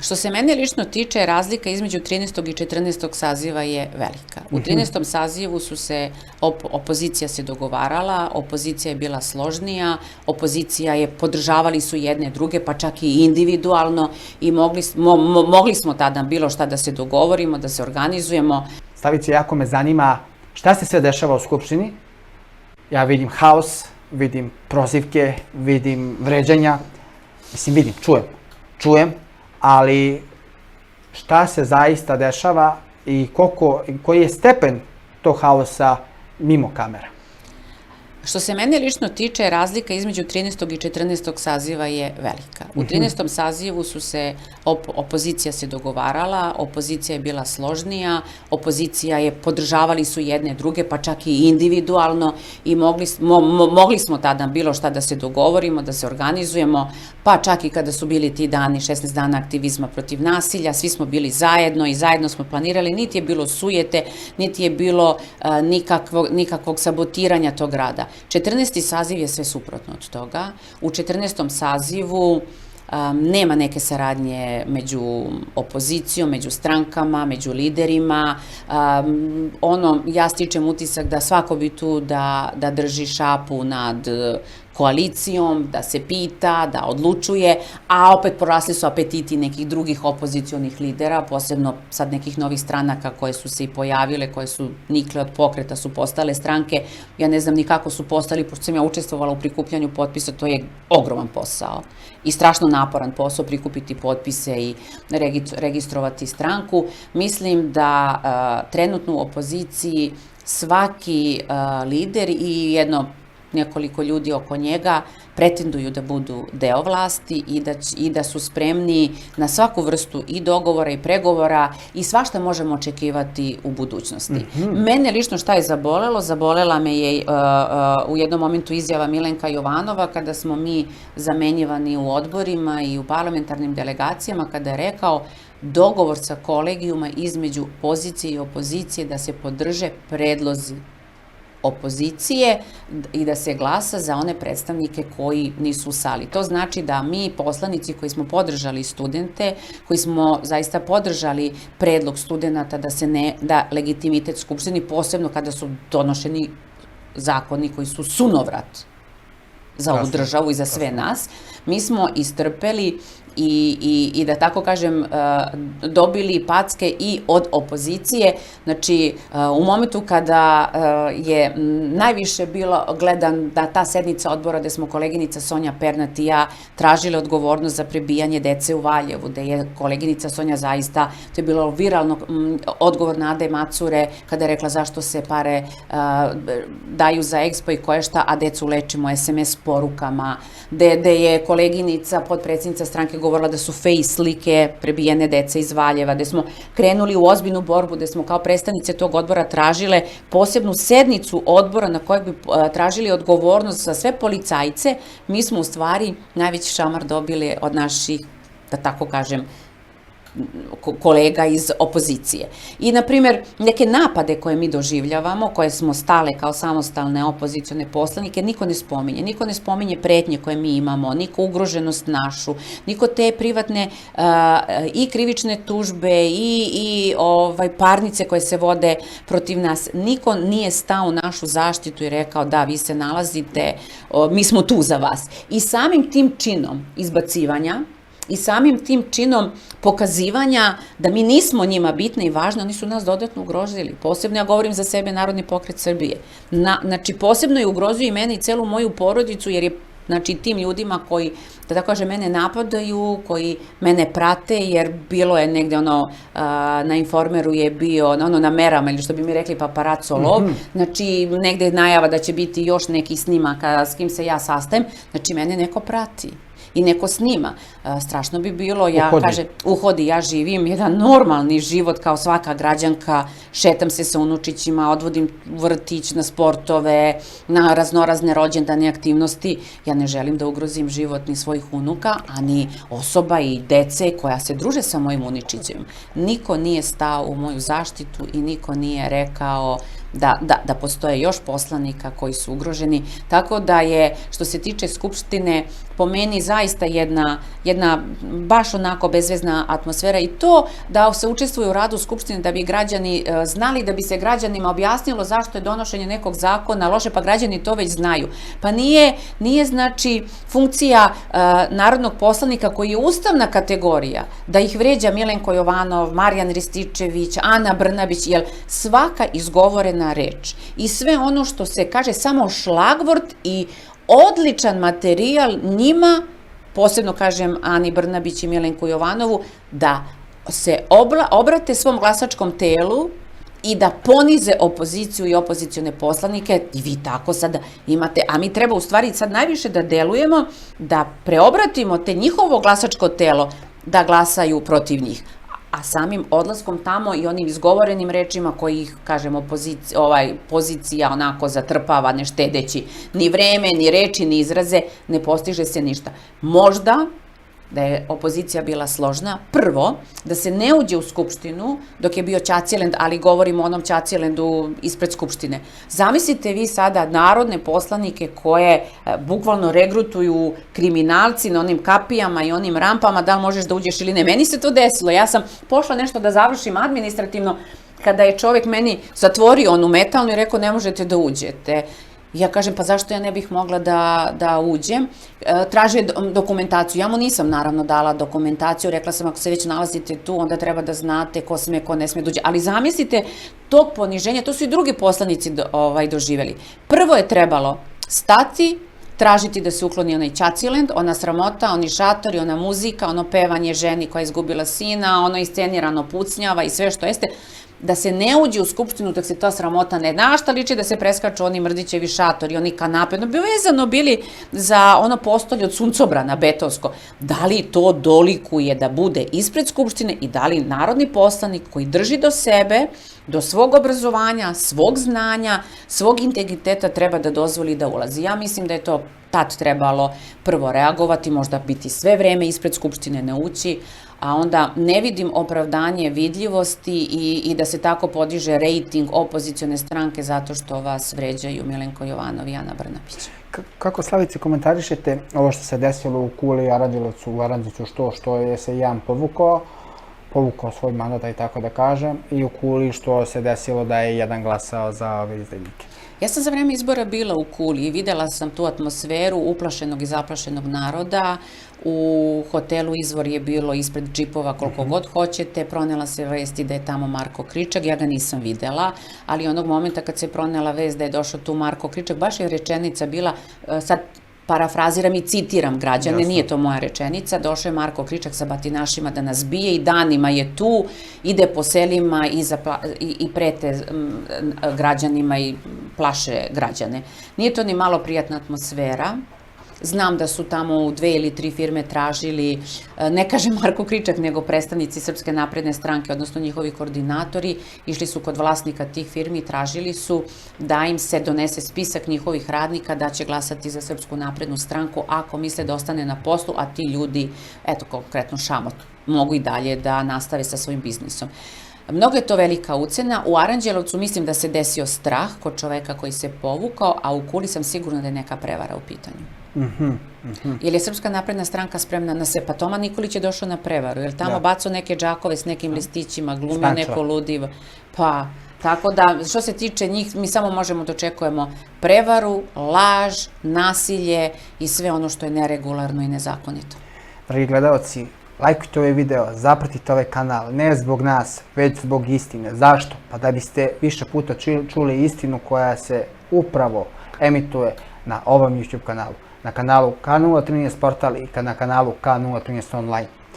Što se mene lično tiče, razlika između 13. i 14. saziva je velika. U 13. sazivu su se, opozicija se dogovarala, opozicija je bila složnija, opozicija je, podržavali su jedne druge, pa čak i individualno i mogli smo tada bilo šta da se dogovorimo, da se organizujemo. Slavice, jako me zanima šta se sve dešava u Skupštini. Ja vidim haos, vidim prozivke, vidim vređanja, vidim, čujem, ali šta se zaista dešava i koji je stepen tog haosa mimo kamera? Što se mene lično tiče, razlika između 13. i 14. saziva je velika. U 13. sazivu su se, opozicija se dogovarala, opozicija je bila složnija, opozicija je, podržavali su jedne druge, pa čak i individualno i mogli smo tada bilo šta da se dogovorimo, da se organizujemo, pa čak i kada su bili ti dani, 16 dana aktivizma protiv nasilja, svi smo bili zajedno i zajedno smo planirali, niti je bilo sujete, niti je bilo nikakvog sabotiranja tog rada. 14. saziv je sve suprotno od toga. U 14. sazivu nema neke saradnje među opozicijom, među strankama, među liderima. Ja stičem utisak da svako bi tu da drži šapu nad koalicijom, da se pita, da odlučuje, a opet porasli su apetiti nekih drugih opozicionih lidera, posebno sad nekih novih stranaka koje su se i pojavile, koje su nikle od pokreta, su postale stranke. Ja ne znam ni kako su postali, pošto sam ja učestvovala u prikupljanju potpisa, to je ogroman posao i strašno naporan posao prikupiti potpise i registrovati stranku. Mislim da trenutno u opoziciji svaki lider i nekoliko ljudi oko njega pretenduju da budu deo vlasti i da su spremni na svaku vrstu i dogovora i pregovora i svašta možemo očekivati u budućnosti. Mene lično šta je zabolelo? Zabolela me je u jednom momentu izjava Milenka Jovanova kada smo mi zamenjivani u odborima i u parlamentarnim delegacijama, kada je rekao dogovor sa kolegijuma između pozicije i opozicije da se podrže predlozi opozicije i da se glasa za one predstavnike koji nisu u sali. To znači da mi, poslanici koji smo podržali studente, koji smo zaista podržali predlog studenta da legitimitet Skupštini, posebno kada su donošeni zakoni koji su sunovrat za ovu državu i za sve nas, mi smo istrpeli i da tako kažem dobili packe i od opozicije. Znači u momentu kada je najviše bilo gledan da ta sednica odbora gde smo koleginica Sonja Pernat i ja tražile odgovornost za prebijanje dece u Valjevu, gde je koleginica Sonja zaista, to je bilo viralno odgovor Nade Macure kada je rekla zašto se pare daju za Expo i koje šta, a decu lečimo SMS porukama, gde je koleginica, potpredsjednica stranke govorila da su fake slike prebijene dece iz Valjeva, gde smo krenuli u ozbiljnu borbu, gde smo kao predstavnice tog odbora tražile posebnu sednicu odbora na kojoj bi tražili odgovornost za sve policajce. Mi smo u stvari najveći šamar dobili od naših, da tako kažem, kolega iz opozicije. I, na primjer, neke napade koje mi doživljavamo, koje smo stale kao samostalne opozicione poslanike, niko ne spominje pretnje koje mi imamo, niko ugroženost našu, niko te privatne i krivične tužbe i parnice koje se vode protiv nas. Niko nije stao u našu zaštitu i rekao da, vi se nalazite, mi smo tu za vas. I samim tim činom izbacivanja i samim tim činom pokazivanja da mi nismo njima bitni i važni, oni su nas dodatno ugrozili. Posebno ja govorim za sebe, Narodni pokret Srbije. Znači, posebno je ugrozio i mene i celu moju porodicu, jer je tim ljudima koji, da tako kažem, mene napadaju, koji mene prate, jer bilo je negde na Informeru je bio, na merama, ili što bi mi rekli paparaco lov, znači negde je najava da će biti još neki snimaka s kim se ja sastajem, znači mene neko prati i neko snima. Strašno bi bilo, uhodi, ja živim jedan normalni život kao svaka građanka, šetam se sa unučićima, odvodim vrtić na sportove, na raznorazne rođendane aktivnosti. Ja ne želim da ugrozim život ni svojih unuka, a ni osoba i dece koja se druže sa mojim uničićem. Niko nije stao u moju zaštitu i niko nije rekao da postoje još poslanika koji su ugroženi. Tako da je, što se tiče Skupštine, po meni zaista jedna baš onako bezvezna atmosfera i to da se učestvuje u radu Skupštine da bi građani znali, da bi se građanima objasnilo zašto je donošenje nekog zakona loše, pa građani to već znaju. Pa nije znači funkcija narodnog poslanika koji je ustavna kategorija, da ih vređa Milenko Jovanov, Marijan Rističević, Ana Brnabić, jer svaka izgovorena reč i sve ono što se kaže samo šlagvort i odličan materijal njima, posebno kažem Ani Brnabić i Milenku Jovanovu, da se obrate svom glasačkom telu i da ponize opoziciju i opozicione poslanike i vi tako sada imate, a mi treba u stvari sad najviše da delujemo, da preobratimo te njihovo glasačko telo da glasaju protiv njih. A samim odlaskom tamo i onim izgovorenim rečima koji ih, kažem, pozicija onako zatrpava, ne štedeći ni vreme, ni reči, ni izraze, ne postiže se ništa. Možda da je opozicija bila složna, prvo, da se ne uđe u Skupštinu dok je bio Ćaćiland, ali govorimo o onom Ćaćilandu ispred Skupštine. Zamislite vi sada narodne poslanike koje bukvalno regrutuju kriminalci na onim kapijama i onim rampama, da li možeš da uđeš ili ne. Meni se to desilo, ja sam pošla nešto da završim administrativno, kada je čovek meni zatvorio onu metalnu i rekao ne možete da uđete. Ja kažem, pa zašto ja ne bih mogla da uđem? Traže dokumentaciju. Ja mu nisam naravno dala dokumentaciju, rekla sam ako se već nalazite tu, onda treba da znate ko sme, ko ne sme da uđe. Ali zamislite tog poniženja, to su i drugi poslanici doživjeli. Prvo je trebalo stati, tražiti da se ukloni onaj Ćaćiland, ona sramota, oni šatori, ona muzika, ono pevanje ženi koja je izgubila sina, ono iscenirano pucnjava i sve što jeste, da se ne uđe u Skupštinu dok se ta sramota ne našta liči, da se preskaču oni Mrdićevi šatori, oni kanape, vezano bili za ono postolje od suncobrana betonsko. Da li to dolikuje da bude ispred Skupštine i da li narodni poslanik koji drži do sebe, do svog obrazovanja, svog znanja, svog integriteta treba da dozvoli da ulazi. Ja mislim da je to tad trebalo prvo reagovati, možda biti sve vreme ispred Skupštine, ne ući, a onda ne vidim opravdanje vidljivosti i da se tako podiže rejting opozicione stranke zato što vas vređaju Milenko Jovanov i Ana Brnabić. Kako, Slavice, komentarišete ovo što se desilo u Kuli i Aranđelovcu, u Aranđelovcu što je se jedan povukao svoj mandat, i tako da kažem, i u Kuli što se desilo da je jedan glasao za ove izdajnike? Ja sam za vreme izbora bila u Kuli i videla sam tu atmosferu uplašenog i zaplašenog naroda. U hotelu Izvor je bilo ispred džipova koliko god hoćete, pronela se vesti da je tamo Marko Kričak, ja ga nisam videla, ali onog momenta kad se pronela vest da je došao tu Marko Kričak, baš je rečenica bila, sad parafraziram i citiram građane, nije to moja rečenica, došao je Marko Kričak sa batinašima da nas bije i danima je tu, ide po selima i prete građanima i plaše građane. Nije to ni malo prijatna atmosfera. Znam da su tamo u 2 ili 3 firme tražili, ne kažem Marko Kričak, nego predstavnici Srpske napredne stranke, odnosno njihovi koordinatori, išli su kod vlasnika tih firmi i tražili su da im se donese spisak njihovih radnika da će glasati za Srpsku naprednu stranku ako misle da ostane na poslu, a ti ljudi, eto konkretno Šamot, mogu i dalje da nastave sa svojim biznisom. Mnogo je to velika ucena. U Aranđelovcu mislim da se desio strah kod čoveka koji se povukao, a u Kuli sam sigurna da je neka prevara u pitanju. Jer je Srpska napredna stranka spremna na sve, pa Toma Nikolić je došao na prevaru, jer tamo bacao neke džakove s nekim listićima, glumio neko ludivo, pa tako da što se tiče njih mi samo možemo da očekujemo prevaru, laž, nasilje i sve ono što je neregularno i nezakonito. Dragi gledalci, lajkujte ovaj video, zapratite ovaj kanal, ne zbog nas, već zbog istine. Zašto? Pa da biste više puta čuli istinu koja se upravo emituje na ovom YouTube kanalu. Na kanalu K013 portal i na kanalu K013 online.